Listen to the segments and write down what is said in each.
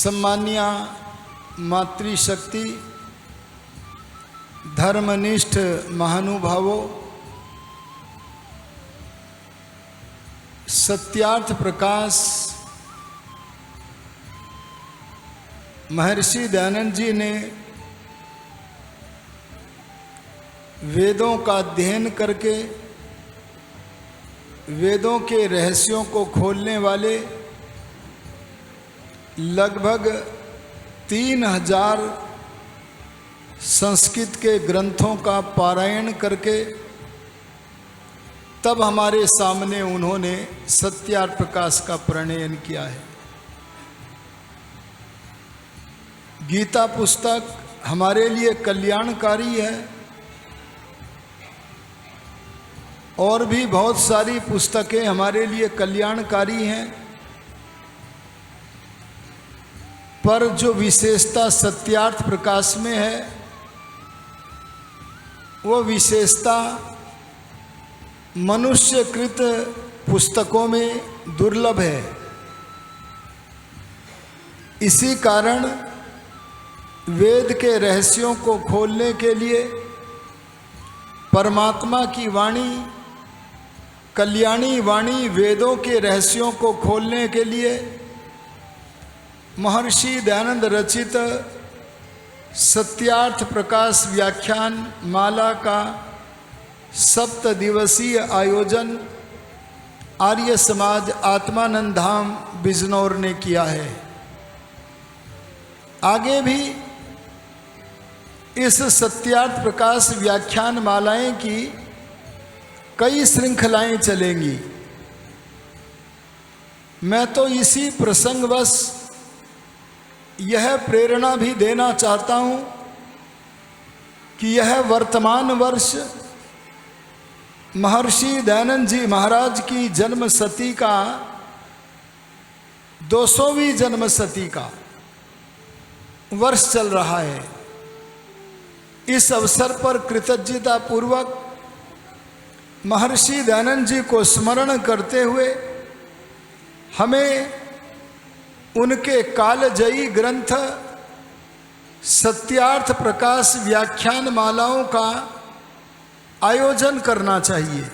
सम्मानिया मातृशक्ति, धर्मनिष्ठ महानुभावों, सत्यार्थ प्रकाश महर्षि दयानंद जी ने वेदों का अध्ययन करके वेदों के रहस्यों को खोलने वाले लगभग 3000 संस्कृत के ग्रंथों का पारायण करके तब हमारे सामने उन्होंने सत्यार्थ प्रकाश का प्रणयन किया है। गीता पुस्तक हमारे लिए कल्याणकारी है और भी बहुत सारी पुस्तकें हमारे लिए कल्याणकारी हैं, पर जो विशेषता सत्यार्थ प्रकाश में है वो विशेषता मनुष्यकृत पुस्तकों में दुर्लभ है। इसी कारण वेद के रहस्यों को खोलने के लिए परमात्मा की वाणी, कल्याणी वाणी, वेदों के रहस्यों को खोलने के लिए महर्षि दयानंद रचित सत्यार्थ प्रकाश व्याख्यान माला का 7 दिवसीय आयोजन आर्य समाज आत्मानंद धाम बिजनौर ने किया है। आगे भी इस सत्यार्थ प्रकाश व्याख्यान मालाएं की कई श्रृंखलाएं चलेंगी। मैं तो इसी प्रसंगवश यह प्रेरणा भी देना चाहता हूं कि यह वर्तमान वर्ष महर्षि दयानंद जी महाराज की जन्म शती का 200वीं जन्म शती का वर्ष चल रहा है। इस अवसर पर कृतज्ञता पूर्वक महर्षि दयानंद जी को स्मरण करते हुए हमें उनके कालजयी ग्रंथ सत्यार्थ प्रकाश व्याख्यान मालाओं का आयोजन करना चाहिए।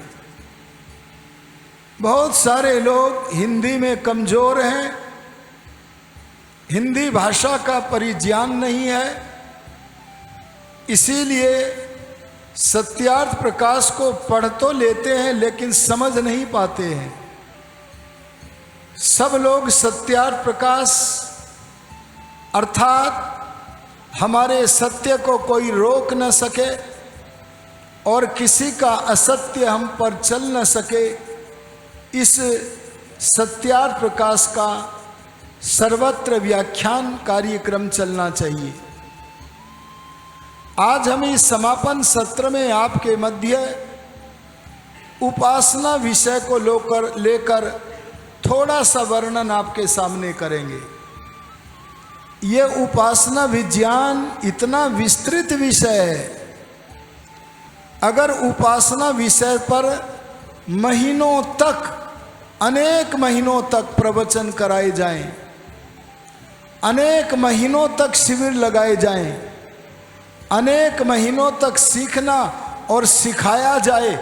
बहुत सारे लोग हिंदी में कमज़ोर हैं, हिंदी भाषा का परिज्ञान नहीं है, इसीलिए सत्यार्थ प्रकाश को पढ़ तो लेते हैं लेकिन समझ नहीं पाते हैं। सब लोग सत्यार्थ प्रकाश अर्थात हमारे सत्य को कोई रोक न सके और किसी का असत्य हम पर चल न सके, इस सत्यार्थ प्रकाश का सर्वत्र व्याख्यान कार्यक्रम चलना चाहिए। आज हम इस समापन सत्र में आपके मध्य उपासना विषय को लेकर थोड़ा सा वर्णन आपके सामने करेंगे। ये उपासना विज्ञान इतना विस्तृत विषय है, अगर उपासना विषय पर महीनों तक, अनेक महीनों तक प्रवचन कराए जाएं, अनेक महीनों तक शिविर लगाए जाएं, अनेक महीनों तक सीखना और सिखाया जाए,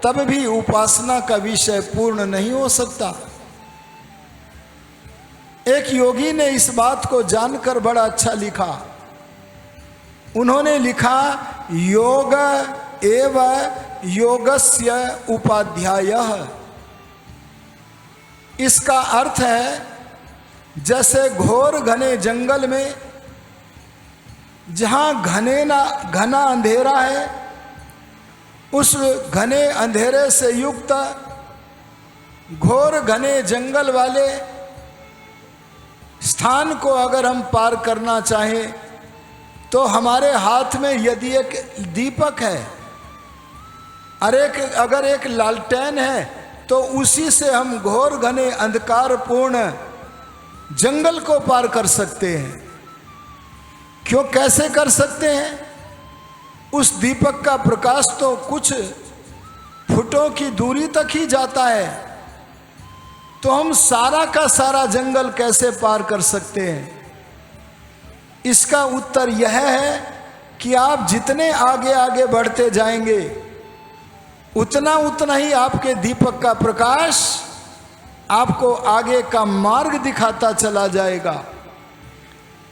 तब भी उपासना का विषय पूर्ण नहीं हो सकता। एक योगी ने इस बात को जानकर बड़ा अच्छा लिखा। उन्होंने लिखा, योग एव योगस्य उपाध्यायः। इसका अर्थ है जैसे घोर घने जंगल में जहां घना अंधेरा है, उस घने अंधेरे से युक्त घोर घने जंगल वाले स्थान को अगर हम पार करना चाहें तो हमारे हाथ में यदि एक दीपक है और अगर एक लालटेन है तो उसी से हम घोर घने अंधकारपूर्ण जंगल को पार कर सकते हैं। क्यों, कैसे कर सकते हैं? उस दीपक का प्रकाश तो कुछ फुटों की दूरी तक ही जाता है, तो हम सारा का सारा जंगल कैसे पार कर सकते हैं? इसका उत्तर यह है कि आप जितने आगे आगे बढ़ते जाएंगे उतना उतना ही आपके दीपक का प्रकाश आपको आगे का मार्ग दिखाता चला जाएगा।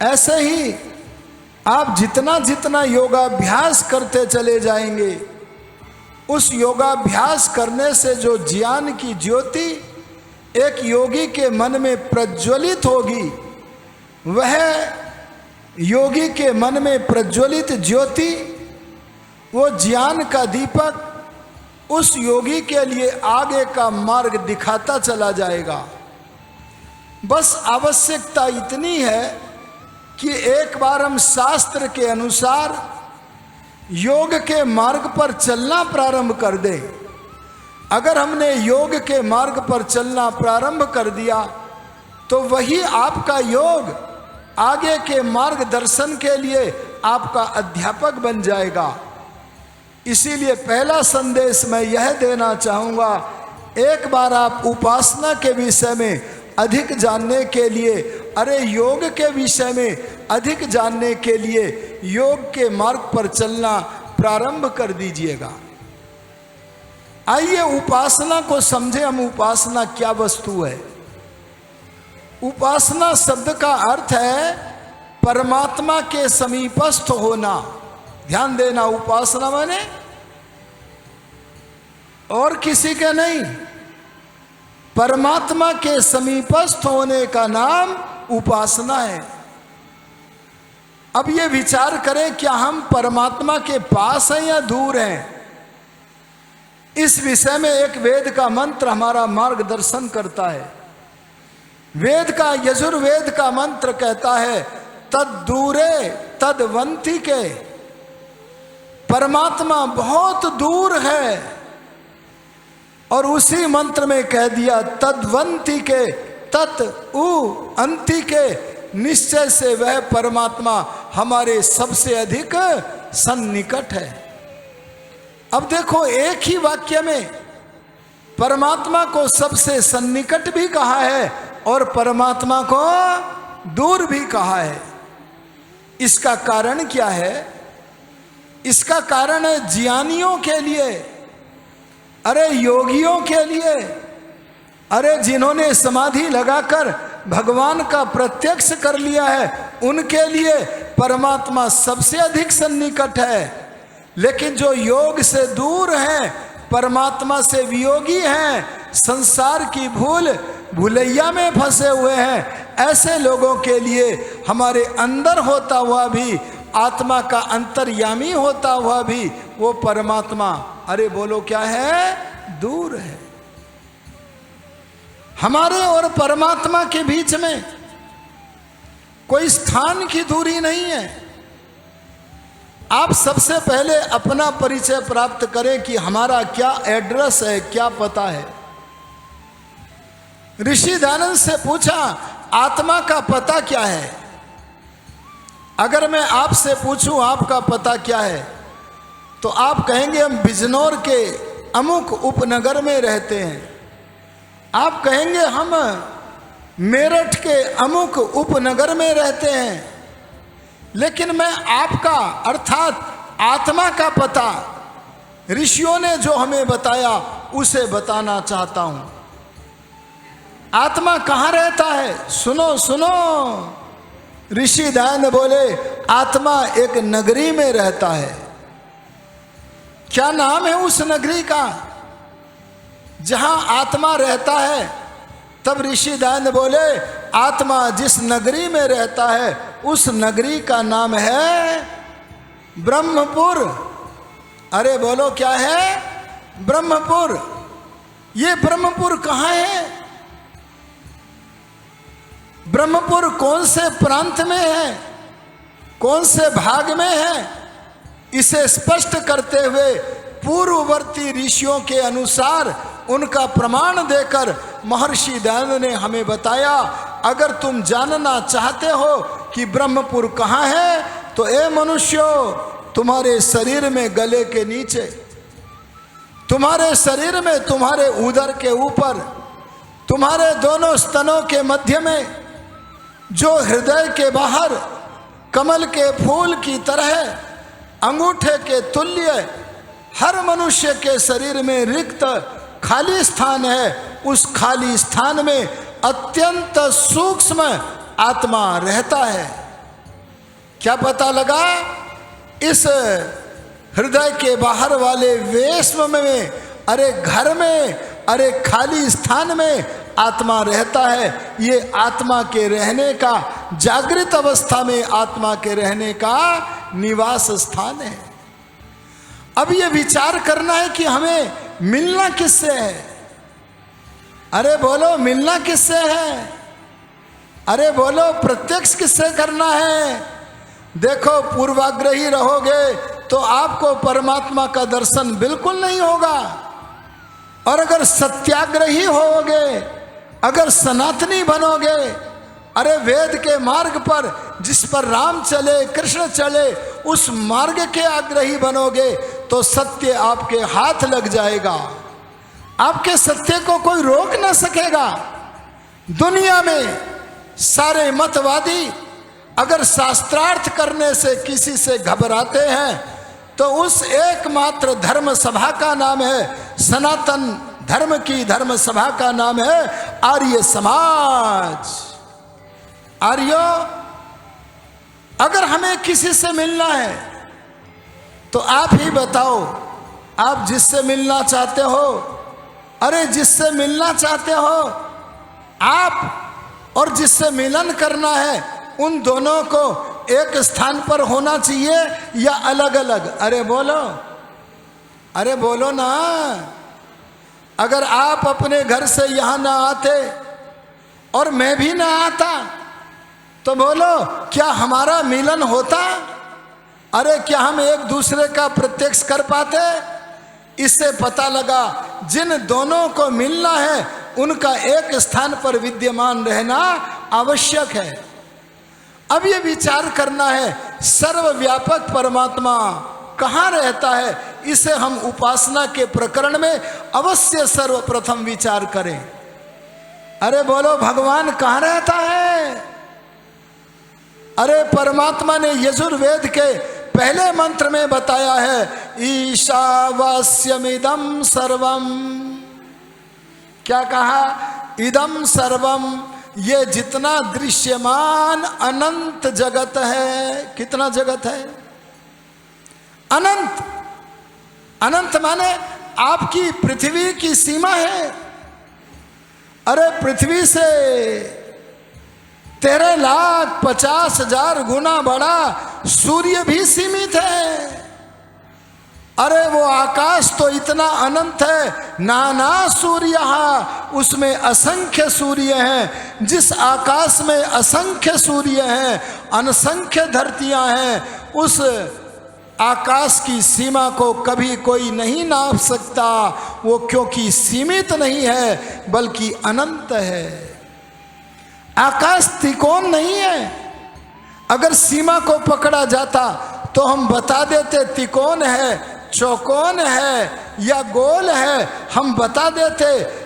ऐसे ही आप जितना जितना योगाभ्यास करते चले जाएंगे, उस योगाभ्यास करने से जो ज्ञान की ज्योति एक योगी के मन में प्रज्वलित होगी, वह योगी के मन में प्रज्वलित ज्योति, वो ज्ञान का दीपक उस योगी के लिए आगे का मार्ग दिखाता चला जाएगा। बस आवश्यकता इतनी है कि एक बार हम शास्त्र के अनुसार योग के मार्ग पर चलना प्रारंभ कर दें। अगर हमने योग के मार्ग पर चलना प्रारंभ कर दिया तो वही आपका योग आगे के मार्गदर्शन के लिए आपका अध्यापक बन जाएगा। इसीलिए पहला संदेश मैं यह देना चाहूँगा, एक बार आप उपासना के विषय में अधिक जानने के लिए, अरे योग के विषय में अधिक जानने के लिए योग के मार्ग पर चलना प्रारंभ कर दीजिएगा। आइए उपासना को समझे हम। उपासना क्या वस्तु है? उपासना शब्द का अर्थ है परमात्मा के समीपस्थ होना। ध्यान देना, उपासना माने और किसी के नहीं, परमात्मा के समीपस्थ होने का नाम उपासना है। अब ये विचार करें, क्या हम परमात्मा के पास हैं या दूर हैं? इस विषय में एक वेद का मंत्र हमारा मार्गदर्शन करता है। वेद का, यजुर्वेद का मंत्र कहता है, तद दूरे तदवंती के। परमात्मा बहुत दूर है और उसी मंत्र में कह दिया तद्वंती के, तत् उ अंति के, निश्चय से वह परमात्मा हमारे सबसे अधिक सन्निकट है। अब देखो, एक ही वाक्य में परमात्मा को सबसे सन्निकट भी कहा है और परमात्मा को दूर भी कहा है। इसका कारण क्या है? इसका कारण है ज्ञानियों के लिए, अरे योगियों के लिए, अरे जिन्होंने समाधि लगाकर भगवान का प्रत्यक्ष कर लिया है, उनके लिए परमात्मा सबसे अधिक सन्निकट है। लेकिन जो योग से दूर हैं, परमात्मा से वियोगी हैं, संसार की भूलैया में फंसे हुए हैं, ऐसे लोगों के लिए हमारे अंदर होता हुआ भी, आत्मा का अंतर्यामी होता हुआ भी वो परमात्मा, अरे बोलो क्या है? दूर है। हमारे और परमात्मा के बीच में कोई स्थान की दूरी नहीं है। आप सबसे पहले अपना परिचय प्राप्त करें कि हमारा क्या एड्रेस है, क्या पता है। ऋषि दयानंद से पूछा, आत्मा का पता क्या है? अगर मैं आपसे पूछूं आपका पता क्या है, तो आप कहेंगे हम बिजनौर के अमुक उपनगर में रहते हैं। आप कहेंगे हम मेरठ के अमुक उपनगर में रहते हैं। लेकिन मैं आपका अर्थात आत्मा का पता ऋषियों ने जो हमें बताया उसे बताना चाहता हूं। आत्मा कहाँ रहता है? सुनो सुनो, ऋषि दयानंद बोले आत्मा एक नगरी में रहता है। क्या नाम है उस नगरी का जहां आत्मा रहता है? तब ऋषि दयानंद बोले आत्मा जिस नगरी में रहता है उस नगरी का नाम है ब्रह्मपुर। अरे बोलो क्या है? ब्रह्मपुर। ये ब्रह्मपुर कहाँ है? ब्रह्मपुर कौन से प्रांत में है, कौन से भाग में है? इसे स्पष्ट करते हुए पूर्ववर्ती ऋषियों के अनुसार उनका प्रमाण देकर महर्षि दयानंद ने हमें बताया, अगर तुम जानना चाहते हो कि ब्रह्मपुर कहाँ है तो ए मनुष्यों, तुम्हारे शरीर में गले के नीचे, तुम्हारे शरीर में, तुम्हारे उदर के ऊपर, तुम्हारे दोनों स्तनों के मध्य में, जो हृदय के बाहर कमल के फूल की तरह अंगूठे के तुल्य हर मनुष्य के शरीर में रिक्त खाली स्थान है। उस खाली स्थान में अत्यंत सूक्ष्म आत्मा रहता है। क्या पता लगा? इस हृदय के बाहर वाले वेश्म में, अरे घर में, अरे खाली स्थान में आत्मा रहता है। ये आत्मा के रहने का, जागृत अवस्था में आत्मा के रहने का निवास स्थान है। अब ये विचार करना है कि हमें मिलना किससे है। अरे बोलो, मिलना किससे है? अरे बोलो, प्रत्यक्ष किससे करना है? देखो, पूर्वाग्रही रहोगे तो आपको परमात्मा का दर्शन बिल्कुल नहीं होगा। और अगर सत्याग्रही होगे, अगर सनातनी बनोगे, अरे वेद के मार्ग पर, जिस पर राम चले, कृष्ण चले, उस मार्ग के आग्रही बनोगे तो सत्य आपके हाथ लग जाएगा। आपके सत्य को कोई रोक ना सकेगा। दुनिया में सारे मतवादी अगर शास्त्रार्थ करने से किसी से घबराते हैं तो उस एकमात्र धर्म सभा का नाम है, सनातन धर्म की धर्म सभा का नाम है आर्य समाज। आर्यो, अगर हमें किसी से मिलना है तो आप ही बताओ, आप जिससे मिलना चाहते हो, अरे जिससे मिलना चाहते हो आप, और जिससे मिलन करना है, उन दोनों को एक स्थान पर होना चाहिए या अलग अलग? अरे बोलो, अरे बोलो ना। अगर आप अपने घर से यहां ना आते और मैं भी ना आता तो बोलो, क्या हमारा मिलन होता? अरे क्या हम एक दूसरे का प्रत्यक्ष कर पाते? इससे पता लगा जिन दोनों को मिलना है उनका एक स्थान पर विद्यमान रहना आवश्यक है। अब ये विचार करना है, सर्वव्यापक परमात्मा कहाँ रहता है? इसे हम उपासना के प्रकरण में अवश्य सर्वप्रथम विचार करें। अरे बोलो, भगवान कहाँ रहता है? अरे परमात्मा ने यजुर्वेद के पहले मंत्र में बताया है, ईशावास्यमिदं सर्वम। क्या कहा? इदं सर्वम, ये जितना दृश्यमान अनंत जगत है। कितना जगत है? अनंत। अनंत माने आपकी पृथ्वी की सीमा है। अरे पृथ्वी से 13,50,000 गुना बड़ा सूर्य भी सीमित है। अरे वो आकाश तो इतना अनंत है, नाना सूर्य, उसमें असंख्य सूर्य हैं। जिस आकाश में असंख्य सूर्य हैं, अनसंख्य धरतियां हैं, उस आकाश की सीमा को कभी कोई नहीं नाप सकता। वो क्योंकि सीमित नहीं है बल्कि अनंत है। आकाश त्रिकोण नहीं है। अगर सीमा को पकड़ा जाता तो हम बता देते त्रिकोण है, चौकोन है या गोल है, हम बता देते।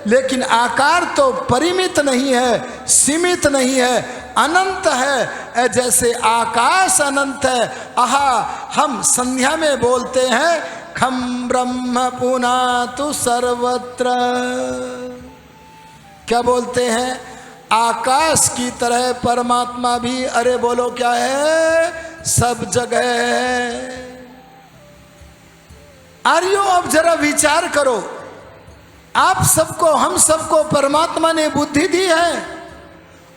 लेकिन आकार तो परिमित नहीं है, सीमित नहीं है, अनंत है। जैसे आकाश अनंत है। आहा, हम संध्या में बोलते हैं, खम ब्रह्म पुनातु सर्वत्र। क्या बोलते हैं? आकाश की तरह परमात्मा भी, अरे बोलो क्या है? सब जगह है। आर्यो, अब जरा विचार करो, आप सबको, हम सबको परमात्मा ने बुद्धि दी है।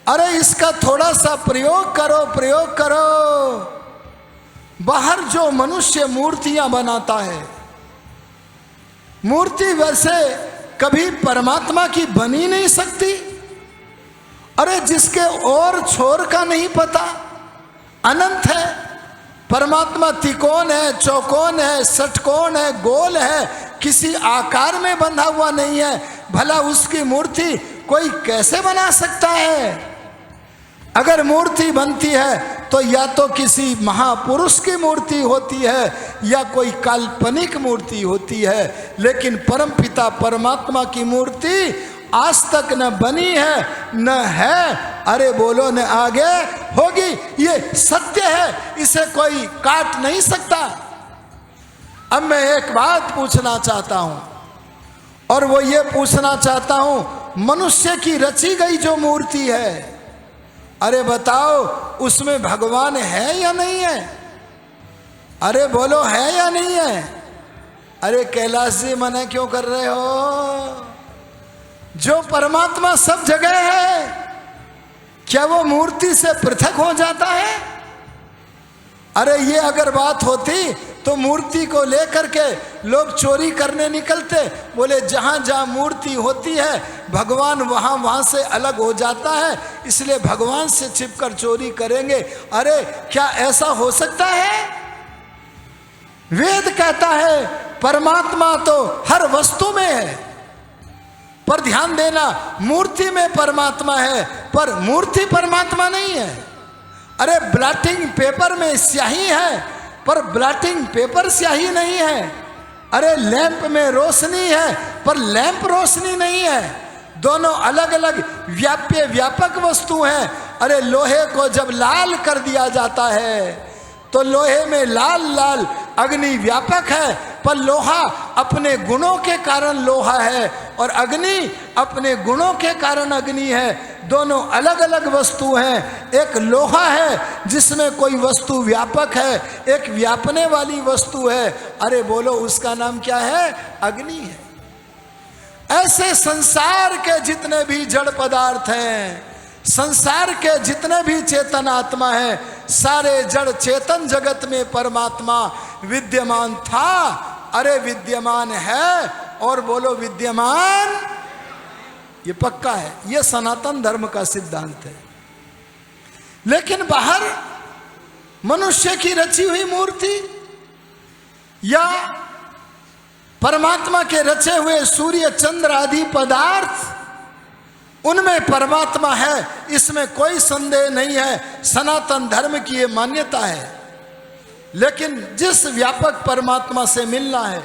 अरे इसका थोड़ा सा प्रयोग करो, प्रयोग करो। बाहर जो मनुष्य मूर्तियां बनाता है, मूर्ति वैसे कभी परमात्मा की बनी नहीं सकती। अरे जिसके और छोर का नहीं पता, अनंत है। परमात्मा त्रिकोण है, चौकोन है, षटकोण है, गोल है, किसी आकार में बंधा हुआ नहीं है। भला उसकी मूर्ति कोई कैसे बना सकता है? अगर मूर्ति बनती है तो या तो किसी महापुरुष की मूर्ति होती है या कोई काल्पनिक मूर्ति होती है। लेकिन परमपिता परमात्मा की मूर्ति आज तक न बनी है न है, अरे बोलो न आगे होगी। ये ये सत्य है, इसे कोई काट नहीं सकता। अब मैं एक बात पूछना चाहता हूं, और वो ये पूछना चाहता हूं, मनुष्य की रची गई जो मूर्ति है, अरे बताओ उसमें भगवान है या नहीं है? अरे बोलो, है या नहीं है? अरे कैलाश जी मना क्यों कर रहे हो? जो परमात्मा सब जगह है, क्या वो मूर्ति से पृथक हो जाता है? अरे ये अगर बात होती तो मूर्ति को लेकर के लोग चोरी करने निकलते, बोले जहां जहां मूर्ति होती है भगवान वहां वहां से अलग हो जाता है, इसलिए भगवान से छिपकर चोरी करेंगे। अरे क्या ऐसा हो सकता है? वेद कहता है परमात्मा तो हर वस्तु में है, पर ध्यान देना, मूर्ति में परमात्मा है पर मूर्ति परमात्मा नहीं है। अरे ब्लॉटिंग पेपर में स्याही है पर ब्लॉटिंग पेपर स्याही नहीं है। अरे लैंप में रोशनी है पर लैंप रोशनी नहीं है। दोनों अलग अलग व्याप्य व्यापक वस्तु हैं। अरे लोहे को जब लाल कर दिया जाता है तो लोहे में लाल लाल अग्नि व्यापक है, पर लोहा अपने गुणों के कारण लोहा है और अग्नि अपने गुणों के कारण अग्नि है। दोनों अलग अलग वस्तु हैं। एक लोहा है जिसमें कोई वस्तु व्यापक है, एक व्यापने वाली वस्तु है। अरे बोलो उसका नाम क्या है? अग्नि है। ऐसे संसार के जितने भी जड़ पदार्थ हैं, संसार के जितने भी चेतन आत्मा है, सारे जड़ चेतन जगत में परमात्मा विद्यमान था। अरे विद्यमान है, और बोलो विद्यमान, ये पक्का है, ये सनातन धर्म का सिद्धांत है। लेकिन बाहर मनुष्य की रची हुई मूर्ति या परमात्मा के रचे हुए सूर्य चंद्र आदि पदार्थ, उनमें परमात्मा है, इसमें कोई संदेह नहीं है। सनातन धर्म की ये मान्यता है। लेकिन जिस व्यापक परमात्मा से मिलना है,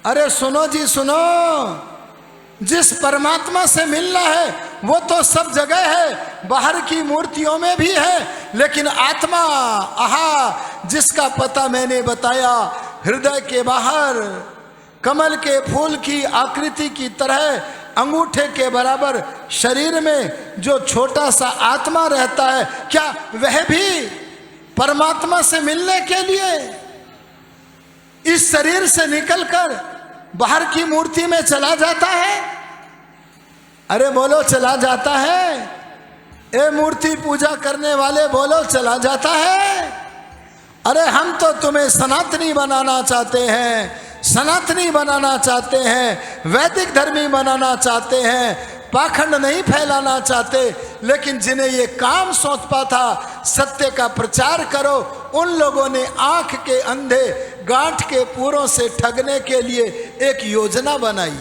अरे सुनो जी सुनो, जिस परमात्मा से मिलना है वो तो सब जगह है, बाहर की मूर्तियों में भी है। लेकिन आत्मा, आहा, जिसका पता मैंने बताया, हृदय के बाहर कमल के फूल की आकृति की तरह अंगूठे के बराबर शरीर में जो छोटा सा आत्मा रहता है, क्या वह भी परमात्मा से मिलने के लिए इस शरीर से निकलकर बाहर की मूर्ति में चला जाता है? अरे बोलो चला जाता है। ए मूर्ति पूजा करने वाले बोलो चला जाता है। अरे हम तो तुम्हें सनातनी बनाना चाहते हैं, सनातनी बनाना चाहते हैं, वैदिक धर्मी बनाना चाहते हैं, पाखंड नहीं फैलाना चाहते। लेकिन जिन्हें ये काम सौंपा था सत्य का प्रचार करो, उन लोगों ने आंख के अंधे गांठ के पूरों से ठगने के लिए एक योजना बनाई।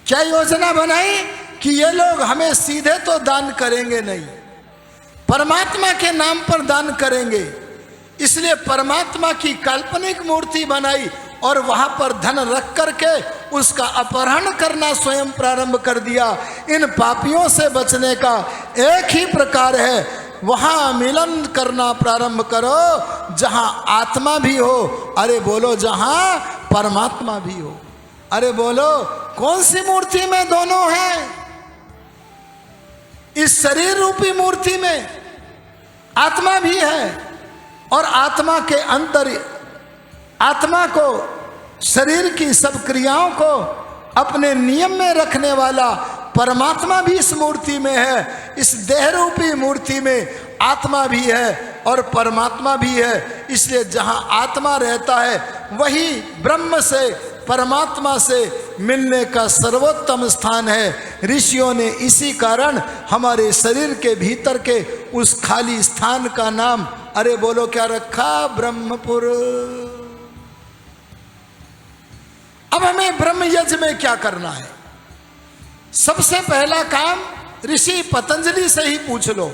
क्या योजना बनाई? कि ये लोग हमें सीधे तो दान करेंगे नहीं, परमात्मा के नाम पर दान करेंगे। इसलिए परमात्मा की काल्पनिक मूर्ति बनाई और वहां पर धन रख करके उसका अपहरण करना स्वयं प्रारंभ कर दिया। इन पापियों से बचने का एक ही प्रकार है, वहां मिलन करना प्रारंभ करो जहां आत्मा भी हो। अरे बोलो जहां परमात्मा भी हो। अरे बोलो कौन सी मूर्ति में दोनों हैं? इस शरीर रूपी मूर्ति में आत्मा भी है और आत्मा के अंतर, आत्मा को, शरीर की सब क्रियाओं को अपने नियम में रखने वाला परमात्मा भी इस मूर्ति में है। इस देह रूपी मूर्ति में आत्मा भी है और परमात्मा भी है। इसलिए जहां आत्मा रहता है वही ब्रह्म से, परमात्मा से मिलने का सर्वोत्तम स्थान है। ऋषियों ने इसी कारण हमारे शरीर के भीतर के उस खाली स्थान का नाम, अरे बोलो क्या रखा? ब्रह्मपुर। अब हमें ब्रह्म यज्ञ में क्या करना है? सबसे पहला काम ऋषि पतंजलि से ही पूछ लो।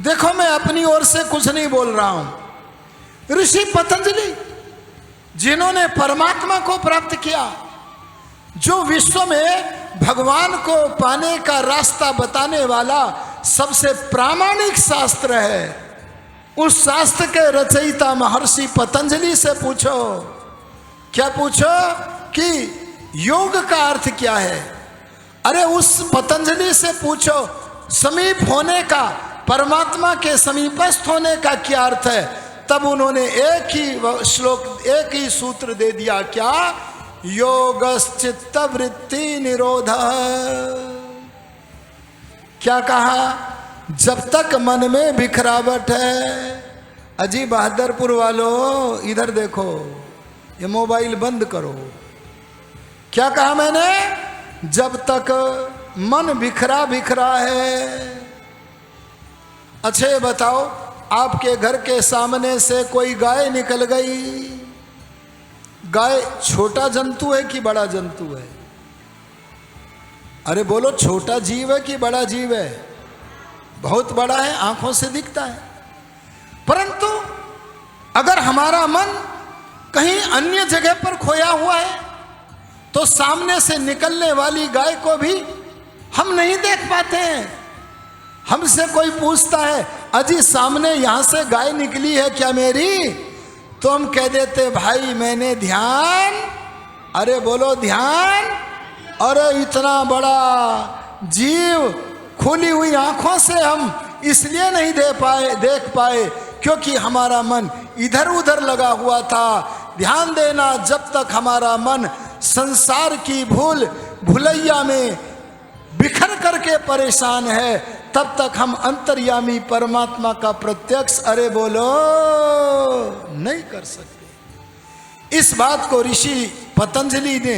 देखो मैं अपनी ओर से कुछ नहीं बोल रहा हूं। ऋषि पतंजलि जिन्होंने परमात्मा को प्राप्त किया, जो विश्व में भगवान को पाने का रास्ता बताने वाला सबसे प्रामाणिक शास्त्र है, उस शास्त्र के रचयिता महर्षि पतंजलि से पूछो। क्या पूछो? कि योग का अर्थ क्या है। अरे उस पतंजलि से पूछो समीप होने का, परमात्मा के समीपस्थ होने का क्या अर्थ है। तब उन्होंने एक ही श्लोक, एक ही सूत्र दे दिया। क्या? योगश्चित्त वृत्ति निरोध। क्या कहा? जब तक मन में बिखरावट है। अजी बहादुरपुर वालों इधर देखो, ये मोबाइल बंद करो। क्या कहा मैंने? जब तक मन बिखरा बिखरा है। अच्छा ये बताओ, आपके घर के सामने से कोई गाय निकल गई। गाय छोटा जंतु है कि बड़ा जंतु है? अरे बोलो, छोटा जीव है कि बड़ा जीव है? बहुत बड़ा है, आंखों से दिखता है। परंतु अगर हमारा मन कहीं अन्य जगह पर खोया हुआ है तो सामने से निकलने वाली गाय को भी हम नहीं देख पाते हैं। हमसे कोई पूछता है, अजी सामने यहां से गाय निकली है क्या मेरी? तो हम कह देते, भाई मैंने ध्यान। अरे बोलो ध्यान। अरे इतना बड़ा जीव खुली हुई आंखों से हम इसलिए नहीं देख पाए क्योंकि हमारा मन इधर उधर लगा हुआ था। ध्यान देना, जब तक हमारा मन संसार की भुलैया में बिखर करके परेशान है, तब तक हम अंतर्यामी परमात्मा का प्रत्यक्ष, अरे बोलो, नहीं कर सकते। इस बात को ऋषि पतंजलि ने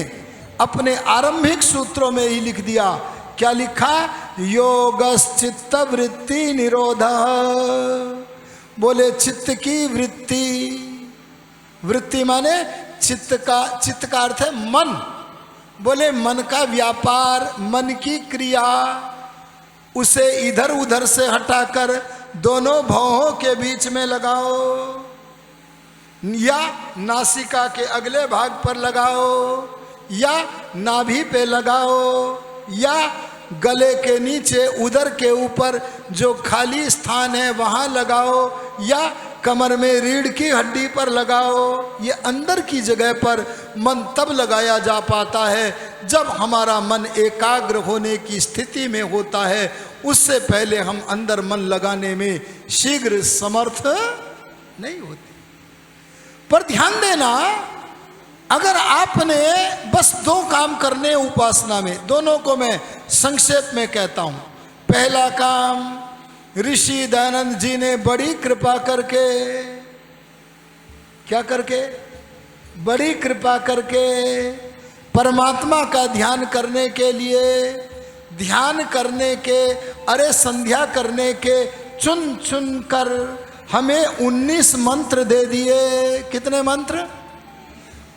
अपने आरंभिक सूत्रों में ही लिख दिया। क्या लिखा? योगश्चित्त वृत्ति निरोध। बोले चित्त की वृत्ति, वृत्ति माने चित्त का अर्थ है मन। बोले मन का व्यापार, मन की क्रिया, उसे इधर उधर से हटाकर दोनों भौहों के बीच में लगाओ, या नासिका के अगले भाग पर लगाओ, या नाभि पे लगाओ, या गले के नीचे उदर के ऊपर जो खाली स्थान है वहां लगाओ, या कमर में रीढ़ की हड्डी पर लगाओ। ये अंदर की जगह पर मन तब लगाया जा पाता है जब हमारा मन एकाग्र होने की स्थिति में होता है। उससे पहले हम अंदर मन लगाने में शीघ्र समर्थ नहीं होते। पर ध्यान देना, अगर आपने बस दो काम करने उपासना में, दोनों को मैं संक्षेप में कहता हूं। पहला काम, ऋषि दयानंद जी ने बड़ी कृपा करके, क्या करके? बड़ी कृपा करके परमात्मा का ध्यान करने के लिए, ध्यान करने के, अरे संध्या करने के चुन चुन कर हमें 19 मंत्र दे दिए। कितने मंत्र?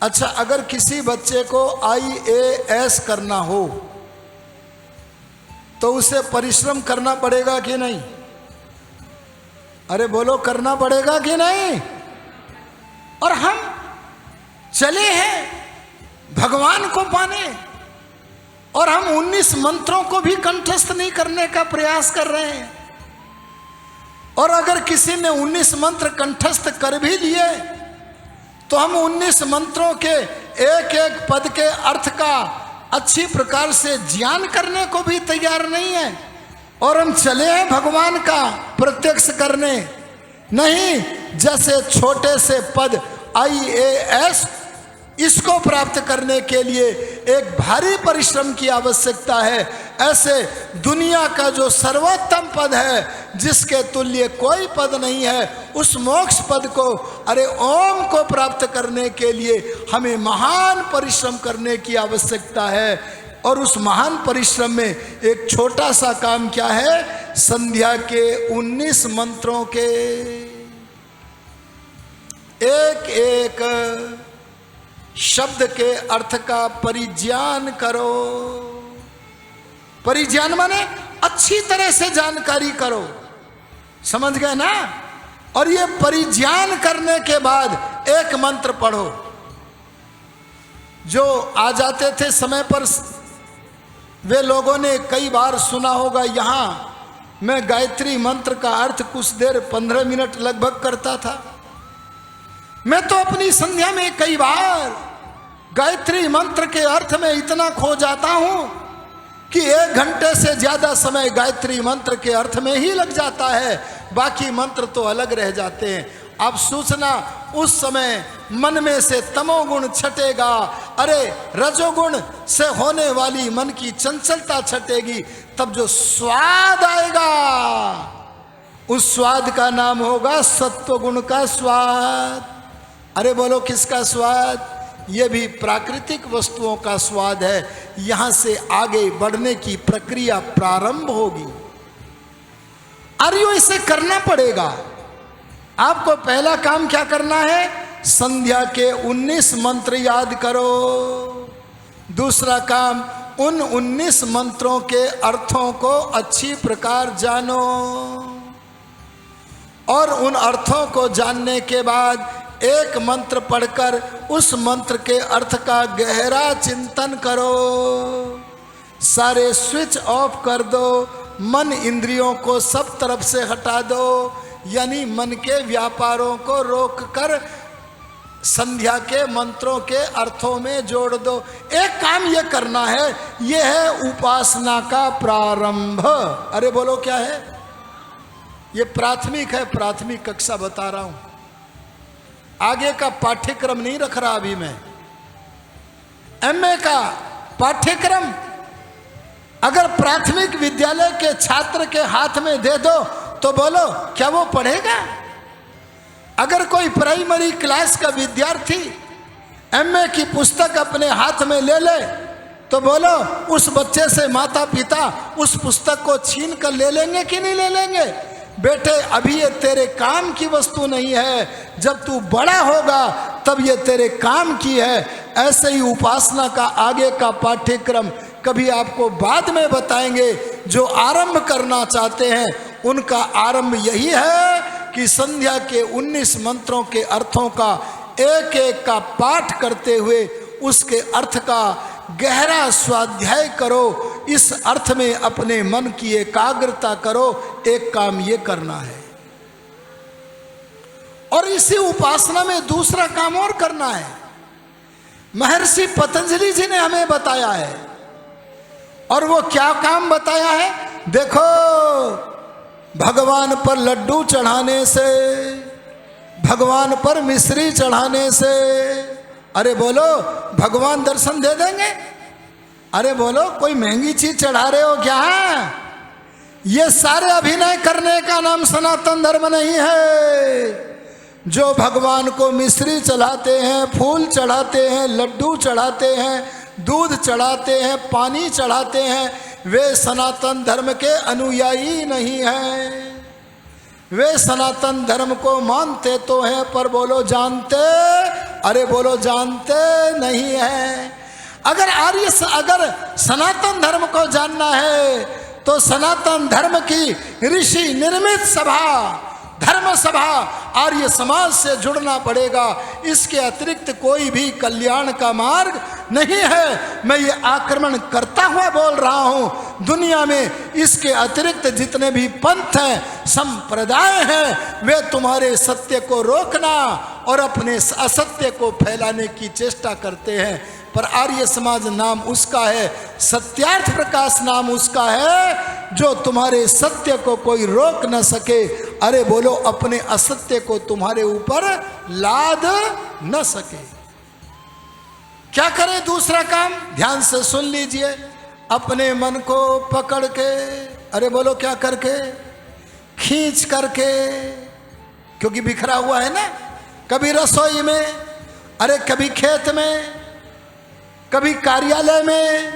अच्छा, अगर किसी बच्चे को IAS करना हो तो उसे परिश्रम करना पड़ेगा कि नहीं? अरे बोलो, करना पड़ेगा कि नहीं? और हम चले हैं भगवान को पाने, और हम 19 मंत्रों को भी कंठस्थ नहीं करने का प्रयास कर रहे हैं। और अगर किसी ने 19 मंत्र कंठस्थ कर भी लिए तो हम 19 मंत्रों के एक एक पद के अर्थ का अच्छी प्रकार से ज्ञान करने को भी तैयार नहीं है, और हम चले हैं भगवान का प्रत्यक्ष करने। नहीं, जैसे छोटे से पद IAS, इसको प्राप्त करने के लिए एक भारी परिश्रम की आवश्यकता है, ऐसे दुनिया का जो सर्वोत्तम पद है, जिसके तुल्य कोई पद नहीं है, उस मोक्ष पद को, अरे ओम को प्राप्त करने के लिए हमें महान परिश्रम करने की आवश्यकता है। और उस महान परिश्रम में एक छोटा सा काम क्या है? संध्या के 19 मंत्रों के एक एक शब्द के अर्थ का परिज्ञान करो। परिज्ञान माने अच्छी तरह से जानकारी करो, समझ गए ना? और ये परिज्ञान करने के बाद एक मंत्र पढ़ो। जो आ जाते थे समय पर, वे लोगों ने कई बार सुना होगा, यहाँ मैं गायत्री मंत्र का अर्थ कुछ देर 15 मिनट लगभग करता था। मैं तो अपनी संध्या में कई बार गायत्री मंत्र के अर्थ में इतना खो जाता हूं कि 1 घंटे से ज्यादा समय गायत्री मंत्र के अर्थ में ही लग जाता है, बाकी मंत्र तो अलग रह जाते हैं। अब सोचना, उस समय मन में से तमोगुण छटेगा, अरे रजोगुण से होने वाली मन की चंचलता छटेगी, तब जो स्वाद आएगा उस स्वाद का नाम होगा सत्वगुण का स्वाद। अरे बोलो किसका स्वाद? ये भी प्राकृतिक वस्तुओं का स्वाद है। यहां से आगे बढ़ने की प्रक्रिया प्रारंभ होगी। आर्यो इसे करना पड़ेगा। आपको पहला काम क्या करना है? संध्या के 19 मंत्र याद करो। दूसरा काम, उन 19 मंत्रों के अर्थों को अच्छी प्रकार जानो, और उन अर्थों को जानने के बाद एक मंत्र पढ़कर उस मंत्र के अर्थ का गहरा चिंतन करो। सारे स्विच ऑफ कर दो, मन इंद्रियों को सब तरफ से हटा दो, यानी मन के व्यापारों को रोककर संध्या के मंत्रों के अर्थों में जोड़ दो। एक काम ये करना है, ये है उपासना का प्रारंभ। अरे बोलो क्या है? ये प्राथमिक है, प्राथमिक कक्षा बता रहा हूं, आगे का पाठ्यक्रम नहीं रख रहा अभी मैं। एमए का पाठ्यक्रम अगर प्राथमिक विद्यालय के छात्र के हाथ में दे दो तो बोलो क्या वो पढ़ेगा? अगर कोई प्राइमरी क्लास का विद्यार्थी एमए की पुस्तक अपने हाथ में ले ले तो बोलो उस बच्चे से माता पिता उस पुस्तक को छीन कर ले लेंगे कि नहीं ले लेंगे? बेटे अभी ये तेरे काम की वस्तु नहीं है, जब तू बड़ा होगा तब ये तेरे काम की है। ऐसे ही उपासना का आगे का पाठ्यक्रम कभी आपको बाद में बताएंगे। जो आरंभ करना चाहते हैं उनका आरंभ यही है कि संध्या के 19 मंत्रों के अर्थों का एक एक का पाठ करते हुए उसके अर्थ का गहरा स्वाध्याय करो, इस अर्थ में अपने मन की एकाग्रता करो। एक काम ये करना है, और इसी उपासना में दूसरा काम और करना है। महर्षि पतंजलि जी ने हमें बताया है, और वो क्या काम बताया है? देखो, भगवान पर लड्डू चढ़ाने से, भगवान पर मिश्री चढ़ाने से, अरे बोलो भगवान दर्शन दे देंगे? अरे बोलो कोई महंगी चीज चढ़ा रहे हो क्या? ये सारे अभिनय करने का नाम सनातन धर्म नहीं है। जो भगवान को मिश्री चढ़ाते हैं, फूल चढ़ाते हैं, लड्डू चढ़ाते हैं, दूध चढ़ाते हैं, पानी चढ़ाते हैं, वे सनातन धर्म के अनुयायी नहीं हैं। वे सनातन धर्म को मानते तो हैं पर बोलो जानते, अरे बोलो जानते नहीं है। अगर सनातन धर्म को जानना है तो सनातन धर्म की ऋषि निर्मित सभा, धर्म सभा, आर्य समाज से जुड़ना पड़ेगा। इसके अतिरिक्त कोई भी कल्याण का मार्ग नहीं है। मैं ये आक्रमण करता हुआ बोल रहा हूँ, दुनिया में इसके अतिरिक्त जितने भी पंथ हैं, संप्रदाय हैं, वे तुम्हारे सत्य को रोकना और अपने असत्य को फैलाने की चेष्टा करते हैं। पर आर्य समाज नाम उसका है, सत्यार्थ प्रकाश नाम उसका है, जो तुम्हारे सत्य को कोई रोक न सके। अरे बोलो अपने असत्य को तुम्हारे ऊपर लाद न सके। क्या करें दूसरा काम? ध्यान से सुन लीजिए। अपने मन को पकड़ के, अरे बोलो क्या करके? खींच करके, क्योंकि बिखरा हुआ है ना, कभी रसोई में, अरे कभी खेत में, कभी कार्यालय में,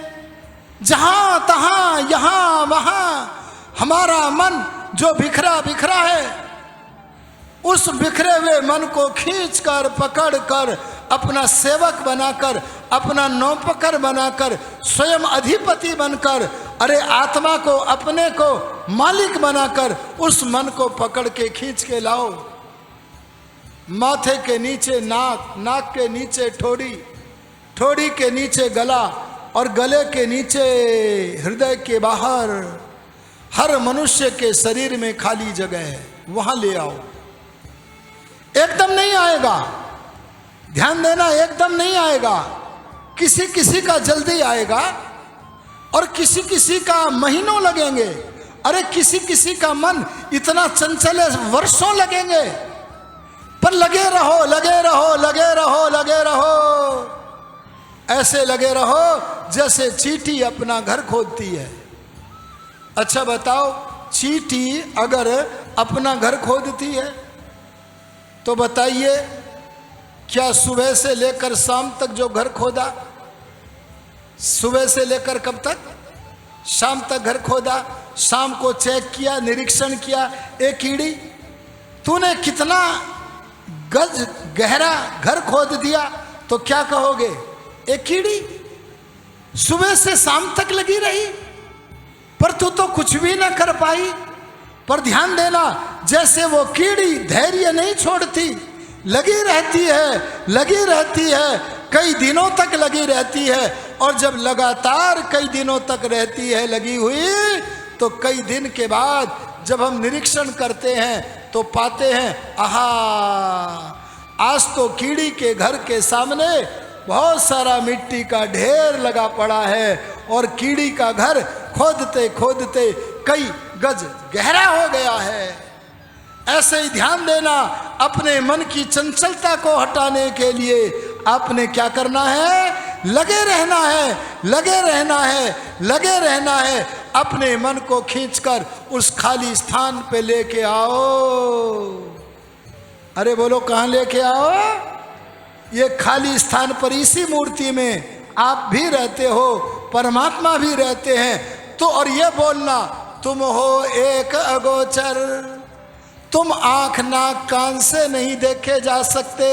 जहां तहां यहां वहां हमारा मन जो बिखरा बिखरा है, उस बिखरे हुए मन को खींचकर पकड़कर अपना सेवक बनाकर, अपना नौपकर बनाकर, स्वयं अधिपति बनकर, अरे आत्मा को अपने को मालिक बनाकर उस मन को पकड़ के खींच के लाओ। माथे के नीचे नाक, नाक के नीचे ठोड़ी, ठोड़ी के नीचे गला और गले के नीचे हृदय के बाहर हर मनुष्य के शरीर में खाली जगह है, वहां ले आओ। एकदम नहीं आएगा, ध्यान देना, एकदम नहीं आएगा। किसी किसी का जल्दी आएगा और किसी किसी का महीनों लगेंगे। अरे किसी किसी का मन इतना चंचल है, वर्षों लगेंगे। पर लगे रहो, लगे रहो, लगे रहो, लगे रहो, ऐसे लगे रहो जैसे चींटी अपना घर खोदती है। अच्छा बताओ, चींटी अगर अपना घर खोदती है तो बताइए, क्या सुबह से लेकर शाम तक जो घर खोदा, सुबह से लेकर कब तक, शाम तक घर खोदा, शाम को चेक किया, निरीक्षण किया, एक कीड़ी तूने कितना गज गहरा घर खोद दिया, तो क्या कहोगे, एक कीड़ी सुबह से शाम तक लगी रही, पर तू तो कुछ भी ना कर पाई। पर ध्यान देना, जैसे वो कीड़ी धैर्य नहीं छोड़ती, लगी रहती है, लगी रहती है, कई दिनों तक लगी रहती है। और जब लगातार कई दिनों तक रहती है लगी हुई, तो कई दिन के बाद जब हम निरीक्षण करते हैं तो पाते हैं, आहा, आज तो कीड़ी के घर के सामने बहुत सारा मिट्टी का ढेर लगा पड़ा है और कीड़ी का घर खोदते खोदते कई गज गहरा हो गया है। ऐसे ही ध्यान देना, अपने मन की चंचलता को हटाने के लिए आपने क्या करना है, लगे रहना है, लगे रहना है, लगे रहना है। अपने मन को खींचकर उस खाली स्थान पे लेके आओ। अरे बोलो, कहाँ लेके आओ? ये खाली स्थान पर, इसी मूर्ति में आप भी रहते हो, परमात्मा भी रहते हैं। तो और ये बोलना, तुम हो एक अगोचर, तुम आंख नाक कान से नहीं देखे जा सकते,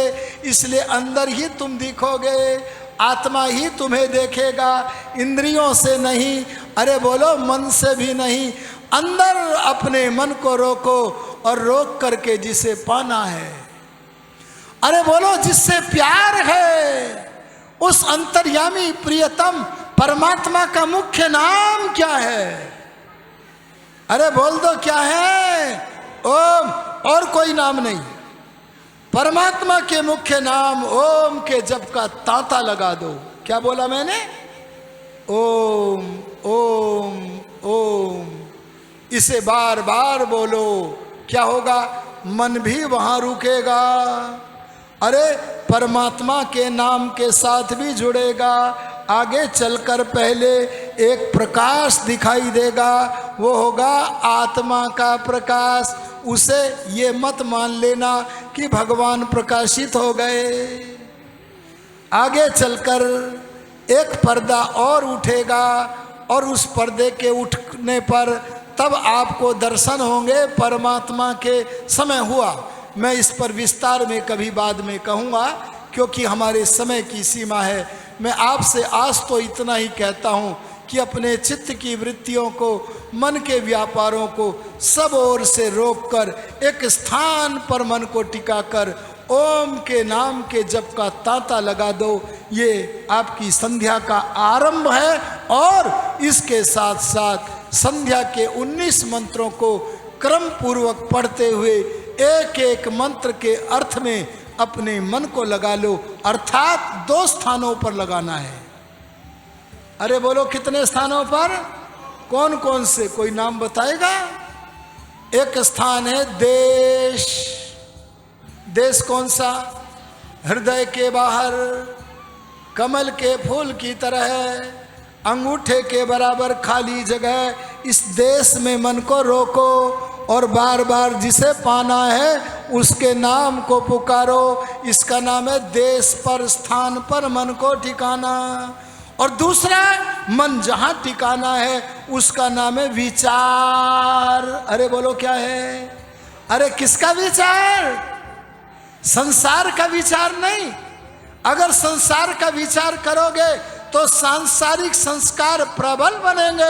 इसलिए अंदर ही तुम दिखोगे, आत्मा ही तुम्हें देखेगा, इंद्रियों से नहीं। अरे बोलो, मन से भी नहीं। अंदर अपने मन को रोको और रोक करके जिसे पाना है, अरे बोलो, जिससे प्यार है, उस अंतर्यामी प्रियतम परमात्मा का मुख्य नाम क्या है? अरे बोल दो, क्या है? ओम, और कोई नाम नहीं। परमात्मा के मुख्य नाम ओम के जप का तांता लगा दो। क्या बोला मैंने? ओम ओम ओम, इसे बार बार बोलो। क्या होगा? मन भी वहां रुकेगा, अरे परमात्मा के नाम के साथ भी जुड़ेगा। आगे चलकर पहले एक प्रकाश दिखाई देगा, वो होगा आत्मा का प्रकाश। उसे ये मत मान लेना कि भगवान प्रकाशित हो गए। आगे चलकर एक पर्दा और उठेगा और उस पर्दे के उठने पर तब आपको दर्शन होंगे परमात्मा के। समय हुआ, मैं इस पर विस्तार में कभी बाद में कहूँगा, क्योंकि हमारे समय की सीमा है। मैं आपसे आज तो इतना ही कहता हूँ कि अपने चित्त की वृत्तियों को, मन के व्यापारों को सब ओर से रोककर एक स्थान पर मन को टिकाकर ओम के नाम के जप का तांता लगा दो। ये आपकी संध्या का आरंभ है और इसके साथ साथ संध्या के 19 मंत्रों को क्रम पूर्वक पढ़ते हुए एक एक मंत्र के अर्थ में अपने मन को लगा लो, अर्थात 2 स्थानों पर लगाना है। अरे बोलो, कितने स्थानों पर? कौन कौन से? कोई नाम बताएगा? एक स्थान है देश। देश कौन सा? हृदय के बाहर, कमल के फूल की तरह, अंगूठे के बराबर खाली जगह। इस देश में मन को रोको और बार बार जिसे पाना है उसके नाम को पुकारो। इसका नाम है देश पर, स्थान पर मन को ठिकाना। और दूसरा, मन जहाँ ठिकाना है उसका नाम है विचार। अरे बोलो, क्या है? अरे किसका विचार? संसार का विचार नहीं। अगर संसार का विचार करोगे तो सांसारिक संस्कार प्रबल बनेंगे।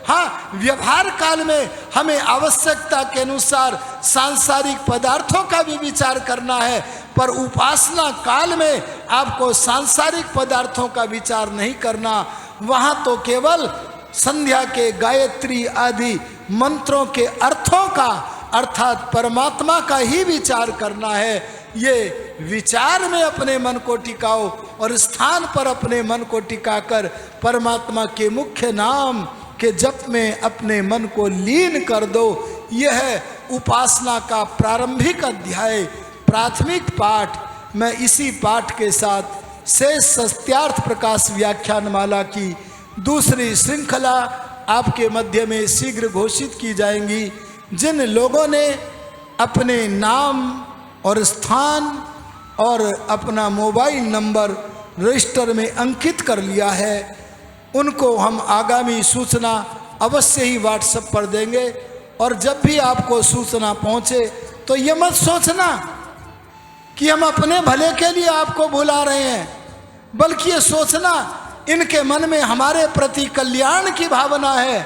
हाँ, व्यवहार काल में हमें आवश्यकता के अनुसार सांसारिक पदार्थों का भी विचार करना है, पर उपासना काल में आपको सांसारिक पदार्थों का विचार नहीं करना। वहाँ तो केवल संध्या के गायत्री आदि मंत्रों के अर्थों का अर्थात परमात्मा का ही विचार करना है। ये विचार में अपने मन को टिकाओ और स्थान पर अपने मन को टिकाकर परमात्मा के मुख्य नाम के जप में अपने मन को लीन कर दो। यह है उपासना का प्रारंभिक अध्याय, प्राथमिक पाठ। मैं इसी पाठ के साथ शेष सत्यार्थ प्रकाश व्याख्यान माला की दूसरी श्रृंखला आपके मध्य में शीघ्र घोषित की जाएंगी। जिन लोगों ने अपने नाम और स्थान और अपना मोबाइल नंबर रजिस्टर में अंकित कर लिया है, उनको हम आगामी सूचना अवश्य ही व्हाट्सएप पर देंगे। और जब भी आपको सूचना पहुंचे तो ये मत सोचना कि हम अपने भले के लिए आपको बुला रहे हैं, बल्कि ये सोचना इनके मन में हमारे प्रति कल्याण की भावना है,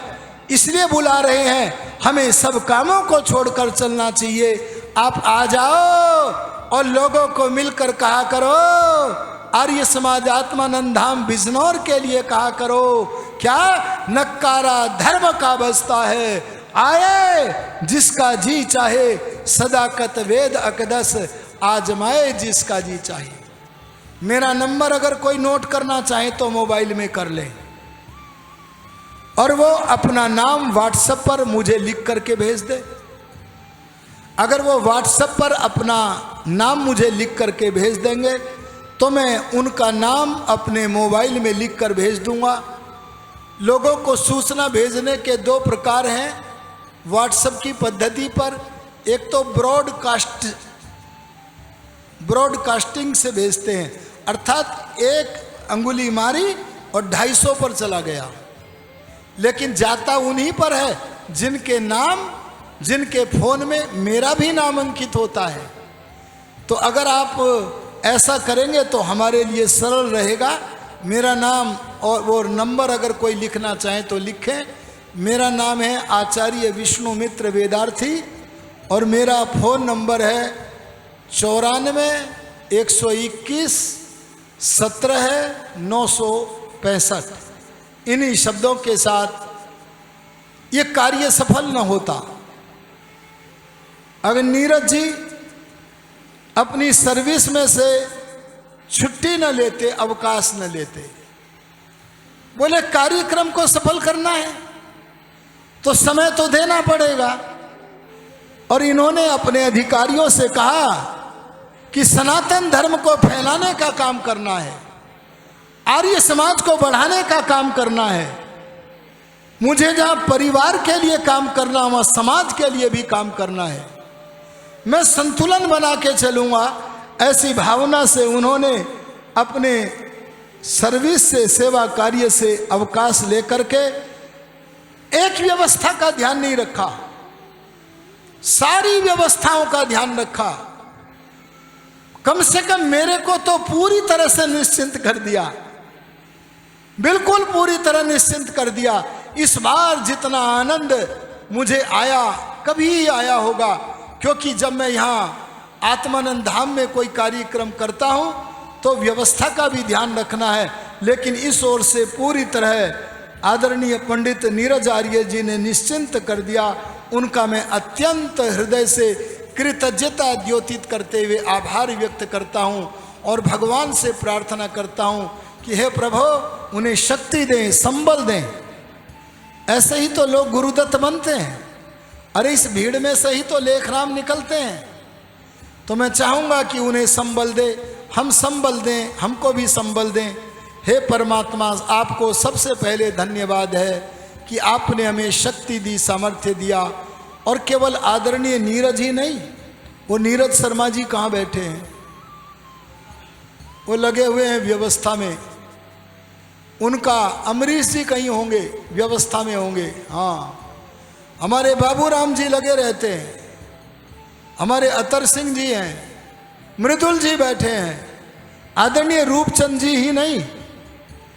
इसलिए बुला रहे हैं। हमें सब कामों को छोड़कर चलना चाहिए। आप आ जाओ और लोगों को मिलकर कहा करो, आर्य समाज आत्मानंद धाम बिजनौर के लिए कहा करो, क्या नक्कारा धर्म का बसता है, आए जिसका जी चाहे, सदाकत वेद अकदस आजमाए जिसका जी चाहे। मेरा नंबर अगर कोई नोट करना चाहे तो मोबाइल में कर ले और वो अपना नाम व्हाट्सएप पर मुझे लिख करके भेज दे। अगर वो व्हाट्सएप पर अपना नाम मुझे लिख करके भेज देंगे तो मैं उनका नाम अपने मोबाइल में लिख कर भेज दूंगा। लोगों को सूचना भेजने के दो प्रकार हैं व्हाट्सएप की पद्धति पर। एक तो ब्रॉडकास्टिंग से भेजते हैं, अर्थात एक अंगुली मारी और 250 पर चला गया, लेकिन जाता उन्हीं पर है जिनके फोन में मेरा भी नाम अंकित होता है। तो अगर आप ऐसा करेंगे तो हमारे लिए सरल रहेगा। मेरा नाम और वो नंबर अगर कोई लिखना चाहे तो लिखें। मेरा नाम है आचार्य विष्णु मित्र वेदार्थी और मेरा फ़ोन नंबर है 94 121 17 965। इन्हीं शब्दों के साथ ये कार्य सफल न होता अगर नीरज जी अपनी सर्विस में से छुट्टी न लेते, अवकाश न लेते। बोले कार्यक्रम को सफल करना है तो समय तो देना पड़ेगा। और इन्होंने अपने अधिकारियों से कहा कि सनातन धर्म को फैलाने का काम करना है, आर्य समाज को बढ़ाने का काम करना है। मुझे जहां परिवार के लिए काम करना, वहां समाज के लिए भी काम करना है। मैं संतुलन बना के चलूंगा, ऐसी भावना से उन्होंने अपने सर्विस से, सेवा कार्य से अवकाश लेकर के एक व्यवस्था का ध्यान नहीं रखा, सारी व्यवस्थाओं का ध्यान रखा। कम से कम मेरे को तो पूरी तरह से निश्चिंत कर दिया, बिल्कुल पूरी तरह निश्चिंत कर दिया। इस बार जितना आनंद मुझे आया कभी ही आया होगा, क्योंकि जब मैं यहाँ आत्मानंद धाम में कोई कार्यक्रम करता हूँ तो व्यवस्था का भी ध्यान रखना है, लेकिन इस ओर से पूरी तरह आदरणीय पंडित नीरज आर्य जी ने निश्चिंत कर दिया। उनका मैं अत्यंत हृदय से कृतज्ञता द्योतित करते हुए आभार व्यक्त करता हूँ और भगवान से प्रार्थना करता हूँ कि हे प्रभु उन्हें शक्ति दें, संबल दें। ऐसे ही तो लोग गुरुदत्त बनते हैं। अरे इस भीड़ में से ही तो लेखराम निकलते हैं। तो मैं चाहूँगा कि उन्हें संबल दे, हम संबल दें, हमको भी संबल दें। हे परमात्मा, आपको सबसे पहले धन्यवाद है कि आपने हमें शक्ति दी, सामर्थ्य दिया। और केवल आदरणीय नीरज ही नहीं, वो नीरज शर्मा जी कहाँ बैठे हैं? वो लगे हुए हैं व्यवस्था में। उनका अमरीश जी कहीं होंगे, व्यवस्था में होंगे। हाँ, हमारे बाबूराम जी लगे रहते हैं, हमारे अतर सिंह जी हैं, मृदुल जी बैठे हैं, आदरणीय रूपचंद जी ही नहीं,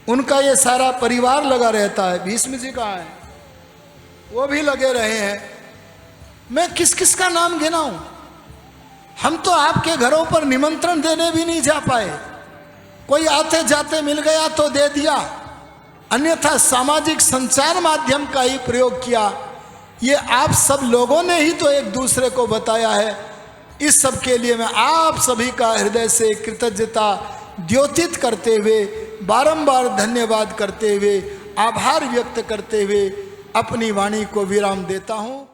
उनका ये सारा परिवार लगा रहता है। भीष्म जी कहाँ है? वो भी लगे रहे हैं। मैं किस किस का नाम गिनाऊं? हम तो आपके घरों पर निमंत्रण देने भी नहीं जा पाए। कोई आते जाते मिल गया तो दे दिया, अन्यथा सामाजिक संचार माध्यम का ही प्रयोग किया। ये आप सब लोगों ने ही तो एक दूसरे को बताया है। इस सब के लिए मैं आप सभी का हृदय से कृतज्ञता द्योतित करते हुए, बारंबार धन्यवाद करते हुए, आभार व्यक्त करते हुए अपनी वाणी को विराम देता हूँ।